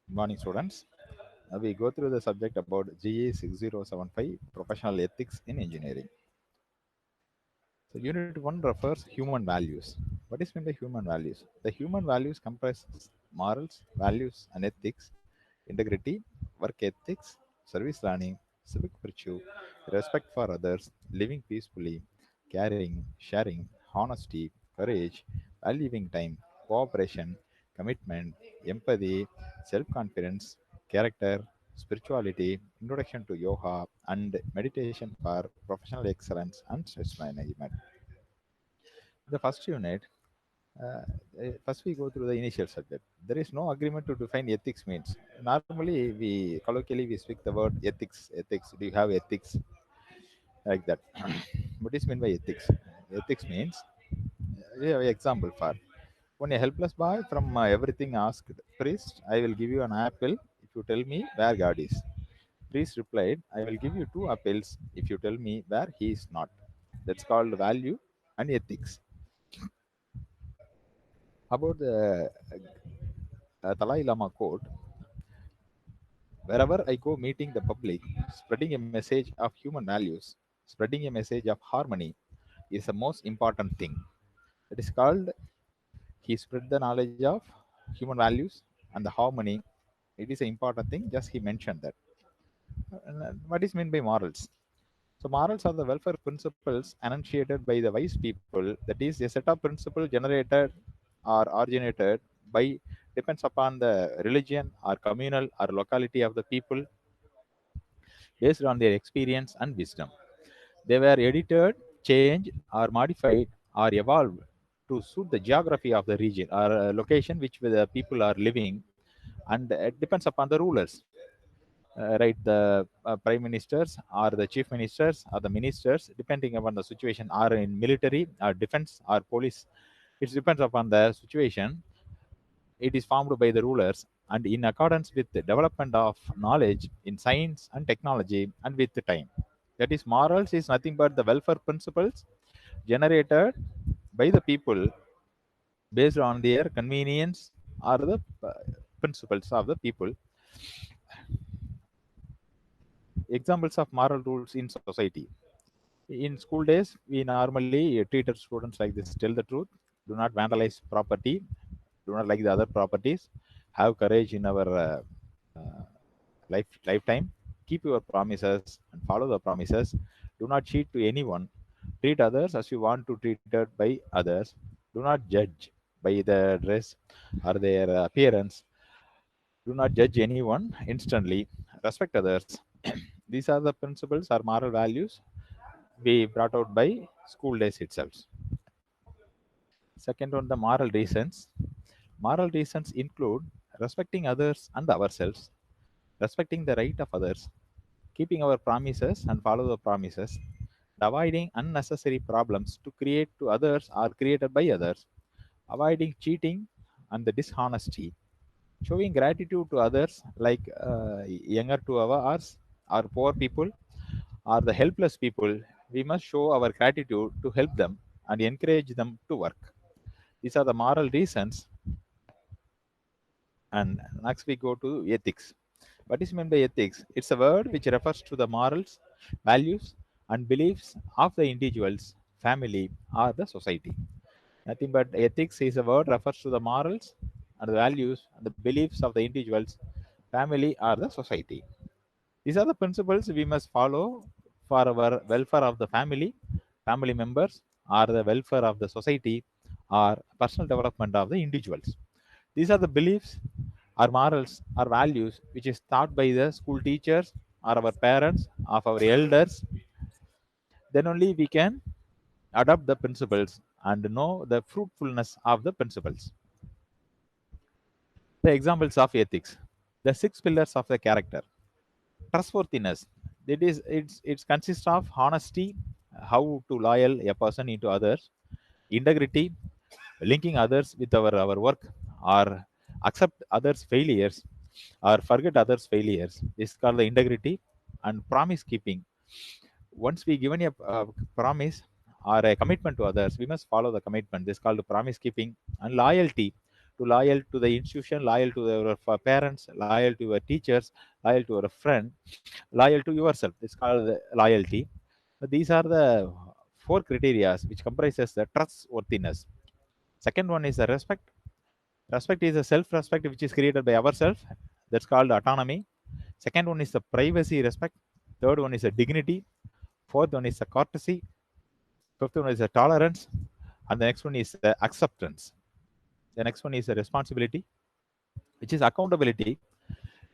Morning, students. We go through the subject about GE 6075 Professional Ethics in Engineering. So, Unit 1 refers human values. What is meant by human values? The human values comprise morals, values, and ethics, integrity, work ethics, service learning, civic virtue, respect for others, living peacefully, caring, sharing, honesty, courage, valuing time, cooperation, commitment, empathy, self confidence, character, spirituality, introduction to yoga, and meditation for professional excellence and stress management. The first unit, uh, first we go through the initial subject. There is no agreement to define ethics means. Normally, we colloquially we speak the word ethics. Ethics. Do you have ethics like that? What is meant by ethics? Ethics means we have an example for when a helpless boy from everything asked priest, I will give you an apple if you tell me where God is. Priest replied, I will give you two apples if you tell me where he is not. That's called value and ethics. About the Dalai Lama quote, wherever I go meeting the public, spreading a message of human values, spreading a message of harmony is the most important thing. It is called he spread the knowledge of human values and the harmony. It is an important thing. Just he mentioned that. What is meant by morals? So morals are the welfare principles enunciated by the wise people. That is a set of principles generated or originated by depends upon the religion or communal or locality of the people based on their experience and wisdom. They were edited, changed, or modified or evolved to suit the geography of the region or location which the people are living, and it depends upon the rulers. Right, the prime ministers or the chief ministers or the ministers, depending upon the situation, are in military or defense or police. It depends upon the situation. It is formed by the rulers and in accordance with the development of knowledge in science and technology and with the time. That is, morals is nothing but the welfare principles generated by the people based on their convenience or the principles of the people. Examples of moral rules in society. In school days, we normally treat our students like this: tell the truth, do not vandalize property, do not like the other properties, have courage in our uh, lifetime, keep your promises and follow the promises, do not cheat to anyone, treat others as you want to treated by others, do not judge by their dress or their appearance, do not judge anyone instantly, respect others. These are the principles or moral values we brought out by school days itself. Second one, the moral reasons. Moral reasons include respecting others and ourselves, respecting the right of others, keeping our promises and follow the promises, and avoiding unnecessary problems to create to others or created by others, avoiding cheating and the dishonesty, showing gratitude to others like younger to ours or poor people or the helpless people. We must show our gratitude to help them and encourage them to work. These are the moral reasons. And next we go to ethics. What is meant by ethics? It's a word which refers to the morals, values, and beliefs of the individuals, family, or the society. Nothing but ethics is a word refers to the morals and the values and the beliefs of the individuals, family, or the society. These are the principles we must follow for our welfare of the family, family members, or the welfare of the society, or personal development of the individuals. These are the beliefs or morals or values which is taught by the school teachers or our parents, of our elders. Then only we can adopt the principles and know the fruitfulness of the principles. The examples of ethics. The six pillars of the character. Trustworthiness. It consists of honesty, how to loyal a person into others, integrity, linking others with our work, or accept others failures or forget others failures. This is called the integrity. And promise keeping. Once we given a promise or a commitment to others, we must follow the commitment. This is called promise keeping. And loyalty, to loyal to the institution, loyal to your parents, loyal to your teachers, loyal to your friend, loyal to yourself. It's called loyalty. These are the four criteria which comprises the trustworthiness. Second one is the respect. Respect is a self-respect which is created by ourselves. That's called autonomy. Second one is the privacy respect. Third one is the dignity. Fourth one is the courtesy. Fifth one is the tolerance. And the next one is the acceptance. The next one is the responsibility, which is accountability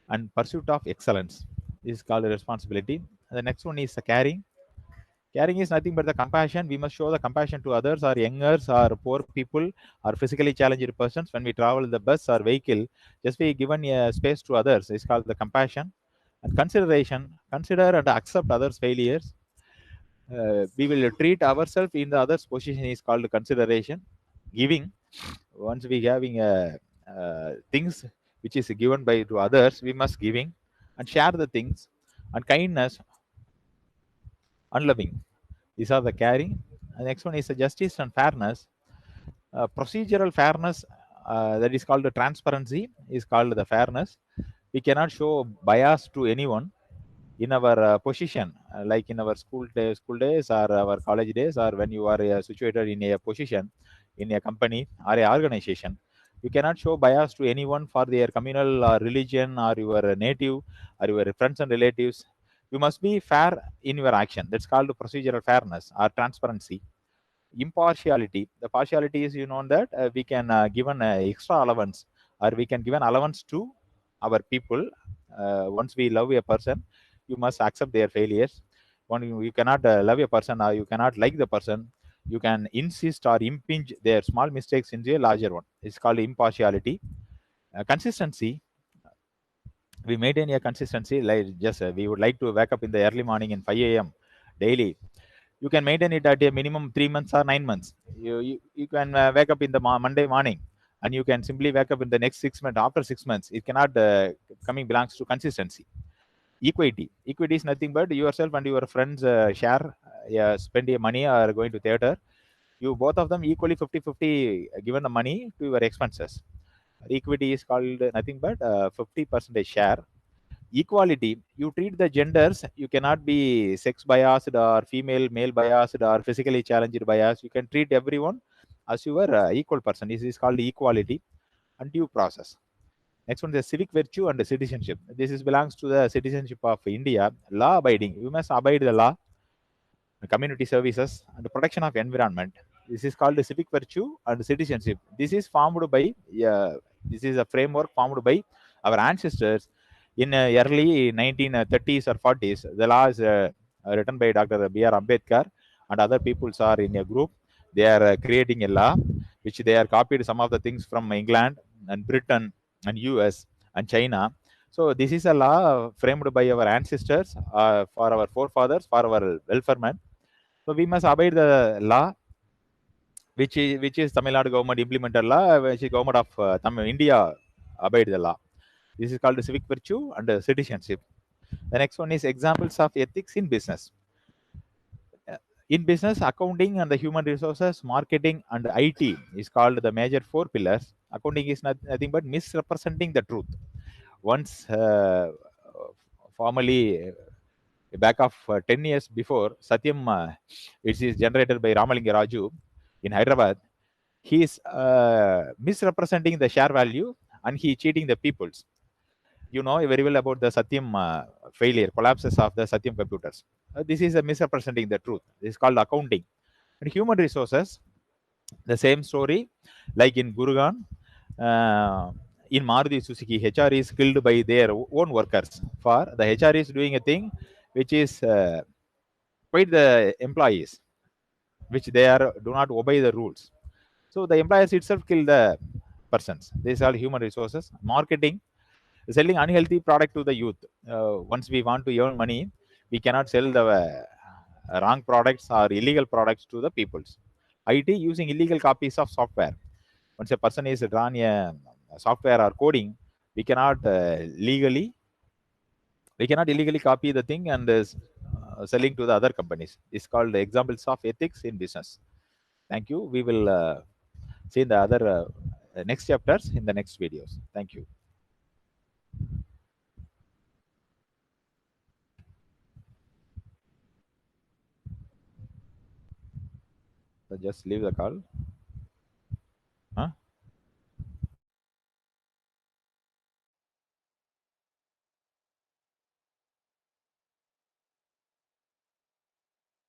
and pursuit of excellence. This is called responsibility. And the next one is the caring. Caring is nothing but the compassion. We must show the compassion to others, or youngers, or poor people, or physically challenged persons. When we travel in the bus or vehicle, just be given a space to others. It's called the compassion. And consideration, consider and accept others' failures. We will treat ourselves in the other's position is called consideration. Giving, once we having things which is given by to others, we must giving and share the things. And kindness and loving, these are the caring. And next one is the justice and fairness. Procedural fairness, that is called the transparency, is called the fairness. We cannot show bias to anyone in our position, like in our school days or our college days, or when you are situated in a position in a company or a organization. You cannot show bias to anyone for their communal or religion or your native or your friends and relatives. You must be fair in your action. That's called procedural fairness or transparency. Impartiality, the partiality is, you know, that we can give an extra allowance, or we can give an allowance to our people. Once we love a person, you must accept their failures. One, you cannot love a person, or you cannot like the person. You can insist or impinge their small mistakes into a larger one. It's called impartiality. Consistency, we maintain a consistency, like just we would like to wake up in the early morning in 5 a.m. daily. You can maintain it at a minimum 3 months or 9 months. You can wake up in the Monday morning, and you can simply wake up in the next 6 months. After 6 months, it cannot coming belongs to consistency. Equity is nothing but yourself and your friends share, spend your money or going to theater. You both of them equally 50-50 given the money to your expenses. Equity is called nothing but 50% share. Equality, you treat the genders, you cannot be sex biased or female male biased or physically challenged biased. You can treat everyone as your equal person. This is called equality. And due process, next one is civic virtue and citizenship. This is belongs to the citizenship of India. Law abiding, you must abide the law. Community services and protection of environment, this is called civic virtue and citizenship. This is formed by this is a framework formed by our ancestors in early 1930s or 40s. The law is written by Dr. B.R. Ambedkar, and other peoples are in a group. They are creating a law which they are copied some of the things from England and Britain and US and China. So this is a law framed by our ancestors, for our forefathers, for our welfare. So we must abide the law, which is Tamil Nadu government implemented law, which is government of India abide the law. This is called civic virtue and citizenship. The next one is examples of ethics in business. In business, accounting and the human resources, marketing and IT is called the major four pillars. Accounting is nothing but misrepresenting the truth. Once formally back of 10 years before, Satyam, which is generated by Ramalinga Raju in Hyderabad, he is misrepresenting the share value, and he cheating the peoples. You know very well about the Satyam failure, collapses of the Satyam computers. This is a misrepresenting the truth. This is called accounting. And human resources, the same story, like in Gurugan, in Maruti Suzuki, HR is killed by their own workers. For the HR is doing a thing which is quite the employees, which they are do not obey the rules. So the employers itself kill the persons. These are human resources. Marketing, selling unhealthy product to the youth. Once we want to earn money, we cannot sell the wrong products or illegal products to the peoples. IT, using illegal copies of software. Once a person is drawn a software or coding, we cannot illegally copy the thing and selling to the other companies. It's called examples of ethics in business. Thank you. We will see the other next chapters in the next videos. Thank you. So just leave the call.